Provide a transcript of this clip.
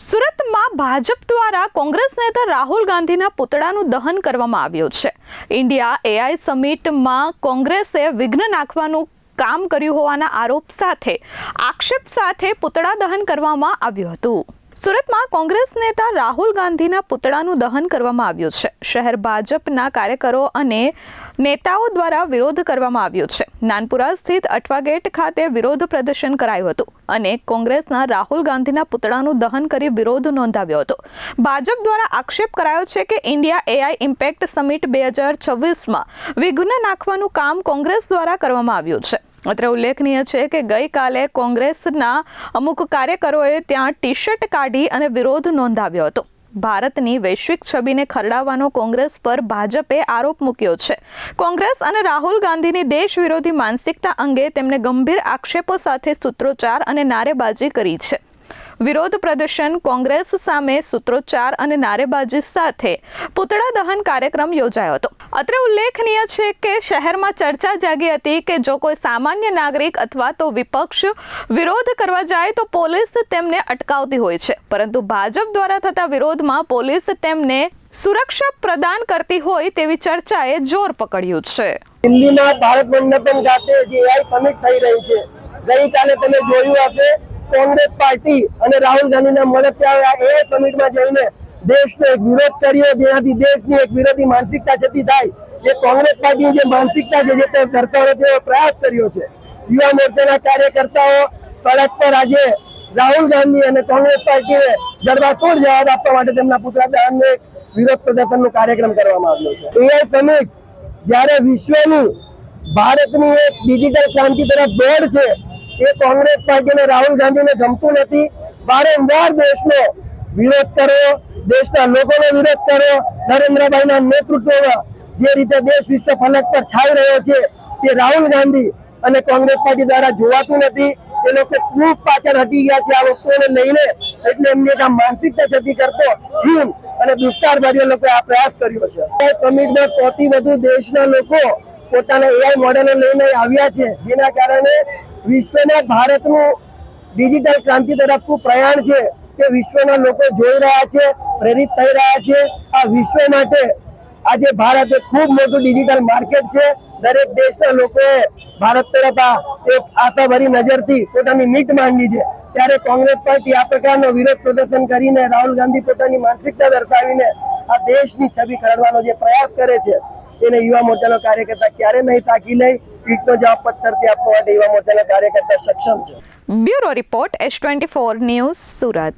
સુરતમાં ભાજપ દ્વારા કોંગ્રેસ નેતા રાહુલ ગાંધીના પુતળાનું દહન કરવામાં આવ્યું છે। ઇન્ડિયા એઆઈ સમિટમાં કોંગ્રેસે વિઘ્ન નાખવાનું કામ કર્યું હોવાના આરોપ સાથે આક્ષેપ સાથે પુતળા દહન કરવામાં આવ્યું હતું। સુરતમાં કોંગ્રેસ નેતા રાહુલ ગાંધીના પુતળાનું દહન કરવામાં આવ્યું છે। શહેર ભાજપના કાર્યકરો અને નેતાઓ દ્વારા વિરોધ કરવામાં આવ્યો છે। નાનપુરા સ્થિત અઠવા ગેટ ખાતે વિરોધ પ્રદર્શન કરાયું હતું અને કોંગ્રેસના રાહુલ ગાંધીના પુતળાનું દહન કરી વિરોધ નોંધાવ્યો હતો। ભાજપ દ્વારા આક્ષેપ કરાયો છે કે ઇન્ડિયા એઆઈ ઇમ્પેક્ટ સમિટ 2026માં વિઘ્ન નાખવાનું કામ કોંગ્રેસ દ્વારા કરવામાં આવ્યું છે। અત્રે ઉલ્લેખનીય છે કે ગઈકાલે કોંગ્રેસના અમુક કાર્યકરોએ ત્યાં ટી શર્ટ કાઢી અને વિરોધ નોંધાવ્યો હતો। ભારતની વૈશ્વિક છબીને ખરડાવવાનો કોંગ્રેસ પર ભાજપે આરોપ મૂક્યો છે। કોંગ્રેસ અને રાહુલ ગાંધીની દેશ વિરોધી માનસિકતા અંગે તેમણે ગંભીર આક્ષેપો સાથે સૂત્રોચ્ચાર અને નારેબાજી કરી છે। વિરોધ પ્રદર્શન કોંગ્રેસ સામે સૂત્રોચ્ચાર અને નારેબાજી સાથે પુતળા દહન કાર્યક્રમ યોજાયો હતો। અત્રે ઉલ્લેખનીય છે કે શહેરમાં ચર્ચા જાગી હતી કે જો કોઈ સામાન્ય નાગરિક અથવા તો વિપક્ષ વિરોધ કરવા જાય તો પોલીસ તેમને અટકાવતી હોય છે, પરંતુ ભાજપ દ્વારા થતા વિરોધમાં પોલીસ તેમને સુરક્ષા પ્રદાન કરતી હોય તેવી ચર્ચાએ જોર પકડ્યું છે। દિલ્હીમાં ભારત મંડપમ ખાતે જે એઆઈ સમિટ થઈ રહી છે, ગઈકાલે તમે જોયું હશે કોંગ્રેસ પાર્ટી અને રાહુલ ગાંધીના મળતિયાઓએ એઆઈ સમિટમાં જઈને દેશનો એક વિરોધ કર્યો, જેનાથી દેશની એક વિરોધી માનસિકતા જતી થાય। એ કોંગ્રેસ પાર્ટીની જે માનસિકતા છે જે તે દર્શાવવાનો તેવો પ્રયાસ કર્યો છે। યુવા મોરચાના કાર્યકર્તાઓ સડક પર આજે રાહુલ ગાંધી અને કોંગ્રેસ પાર્ટીને જડબાતોડ જવાબ આપવા માટે તેમના પુતળા દહનનો એક વિરોધ પ્રદર્શનનો કાર્યક્રમ કરવામાં આવ્યો છે। એઆઈ સમિટ જ્યારે વિશ્વની ભારતની એક ડિજિટલ ક્રાંતિ તરફ દોડ છે, એ કોંગ્રેસ પાર્ટી અને રાહુલ ગાંધીને ગમતું નથી। વારંવાર દેશનો વિરોધ કરવો, દેશના લોકોનો વિરોધ કરવો, નરેન્દ્રભાઈના નેતૃત્વમાં જે રીતે દેશ વિશ્વ ફલક પર છાઈ રહ્યો છે તે રાહુલ ગાંધી અને કોંગ્રેસ પાર્ટી દ્વારા જોવાતું નથી। એ લોકો ખૂબ પાછળ હટી ગયા છે આ વસ્તુઓને લઈને, એટલે એમની એક માનસિકતા જતી કરતો હિમ અને દુષ્કારભારીઓ લોકોએ આ પ્રયાસ કર્યો છે। સમિટમાં 100 થી વધુ દેશના લોકો પોતાના એઆઈ મોડેલો લઈને આવ્યા છે, જેના કારણે વિશ્વના ભારતનું ડિજિટલ ક્રાંતિ તરફનું પ્રયાણ છે તે વિશ્વના લોકો જોઈ રહ્યા છે, પ્રેરિત થઈ રહ્યા છે। આ વિશ્વ માટે આજે ભારત એક ખૂબ મોટું ડિજિટલ માર્કેટ છે। દરેક દેશના લોકોએ ભારત તરફ એક આશાભરી નજરથી પોતાની નીટ માંડી છે, ત્યારે કોંગ્રેસ પાર્ટી આ પ્રકારનો વિરોધ પ્રદર્શન કરીને રાહુલ ગાંધી પોતાની માનસિકતા દર્શાવીને આ દેશની છબી ખરડવાનો જે પ્રયાસ કરે છે એને યુવા મોરચાનો કાર્યકર્તા ક્યારે નહીં સાકી લઈ। પીઠનો જવાબ પથ્થરથી આપવા માટે યુવા મોરચાના કાર્યકર્તા સક્ષમ છે। Bureau report S24 news Surat.